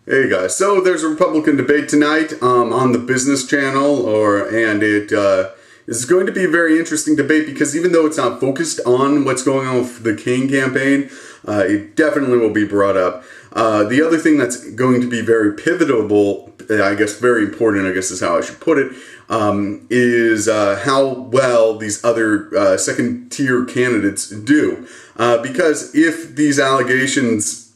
Hey guys, so there's a Republican debate tonight on the Business Channel, and it is going to be a very interesting debate because even though it's not focused on what's going on with the Kaine campaign, it definitely will be brought up. The other thing that's going to be very pivotal, I guess very important, I guess is how I should put it, is how well these other second-tier candidates do. Because if these allegations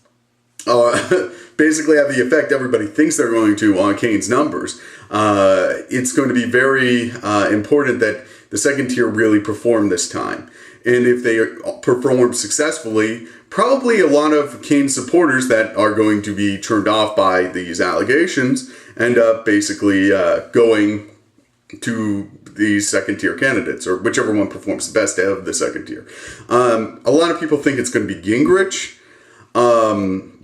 basically have the effect everybody thinks they're going to on Kaine's numbers, it's going to be very important that the second tier really perform this time. And if they perform successfully, probably a lot of Kaine supporters that are going to be turned off by these allegations end up basically going to these second tier candidates, or whichever one performs the best out of the second tier. A lot of people think it's going to be Gingrich.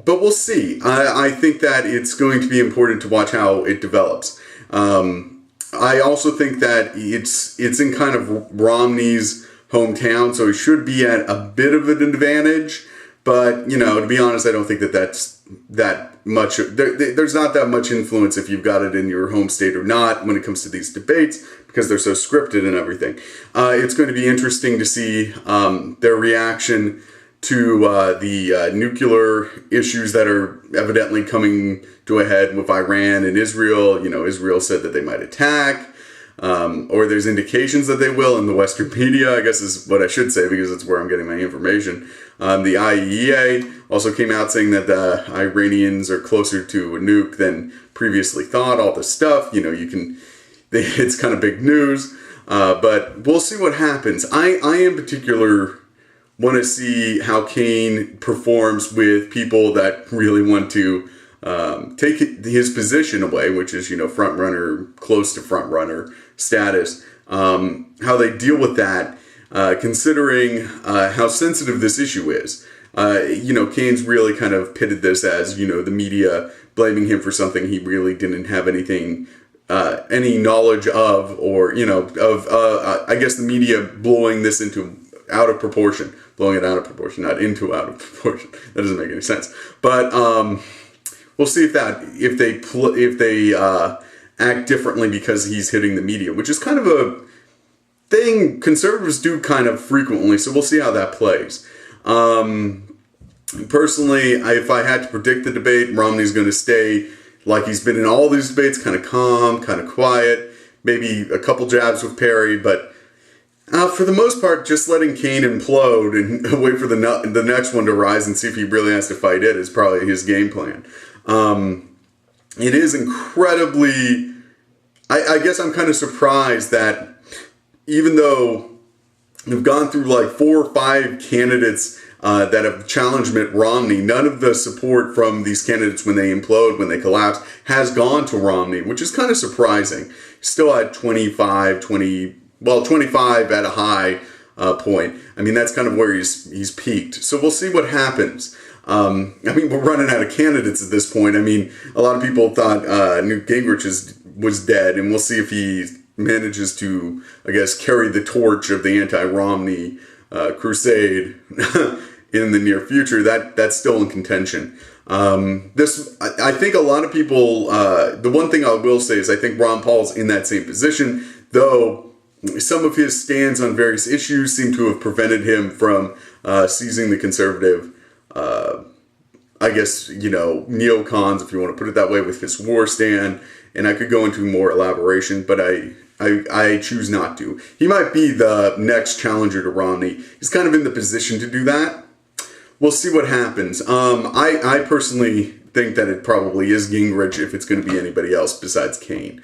But we'll see. I think that it's going to be important to watch how it develops. I also think that it's in kind of Romney's hometown, so he should be at a bit of an advantage. But, you know, to be honest, I don't think that that's that much. There's not that much influence if you've got it in your home state or not when it comes to these debates, because they're so scripted and everything. It's going to be interesting to see their reaction to the nuclear issues that are evidently coming to a head with Iran and Israel. You know, Israel said that they might attack, or there's indications that they will in the Western media, I guess is what I should say, because it's where I'm getting my information. The IAEA also came out saying that the Iranians are closer to a nuke than previously thought. All this stuff, you know, it's kind of big news, but we'll see what happens. I in particular want to see how Kaine performs with people that really want to take his position away, which is, you know, front runner, close to front runner status. How they deal with that, considering how sensitive this issue is. You know, Kaine's really kind of pitted this as, you know, the media blaming him for something he really didn't have any knowledge of, or, you know, I guess the media blowing this out of proportion, blowing it out of proportion, not into out of proportion. That doesn't make any sense. But we'll see if they act differently because he's hitting the media, which is kind of a thing conservatives do kind of frequently. So we'll see how that plays. Personally, if I had to predict the debate, Romney's going to stay like he's been in all these debates, kind of calm, kind of quiet, maybe a couple jabs with Perry, but for the most part, just letting Kaine implode and wait for the next one to rise and see if he really has to fight it is probably his game plan. It is incredibly... I guess I'm kind of surprised that even though we've gone through like 4 or 5 candidates that have challenged Mitt Romney, none of the support from these candidates when they implode, when they collapse, has gone to Romney, which is kind of surprising. Still at 25 at a high point. I mean, that's kind of where he's peaked. So we'll see what happens. I mean, we're running out of candidates at this point. I mean, a lot of people thought Newt Gingrich was dead, and we'll see if he manages to, I guess, carry the torch of the anti-Romney crusade in the near future. That's still in contention. I think a lot of people, the one thing I will say is I think Ron Paul's in that same position, though some of his stands on various issues seem to have prevented him from seizing the conservative, I guess, you know, neocons, if you want to put it that way, with his war stand. And I could go into more elaboration, but I choose not to. He might be the next challenger to Romney. He's kind of in the position to do that. We'll see what happens. I personally think that it probably is Gingrich if it's going to be anybody else besides Kaine.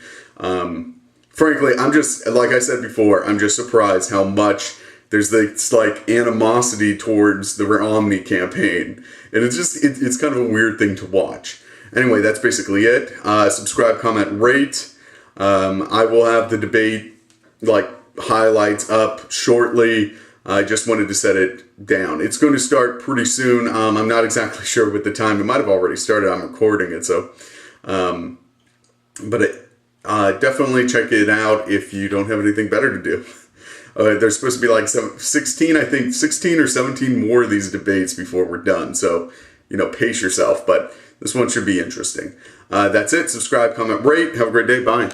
Frankly, I'm just, like I said before, I'm just surprised how much there's this like animosity towards the Romney campaign. And it's kind of a weird thing to watch. Anyway, that's basically it. Subscribe, comment, rate. I will have the debate like highlights up shortly. I just wanted to set it down. It's going to start pretty soon. I'm not exactly sure with the time. It might have already started. I'm recording it, so. Definitely check it out if you don't have anything better to do. There's supposed to be like 16 or 17 more of these debates before we're done. So, you know, pace yourself. But This one should be interesting. That's it. Subscribe, comment, rate. Have a great day. Bye.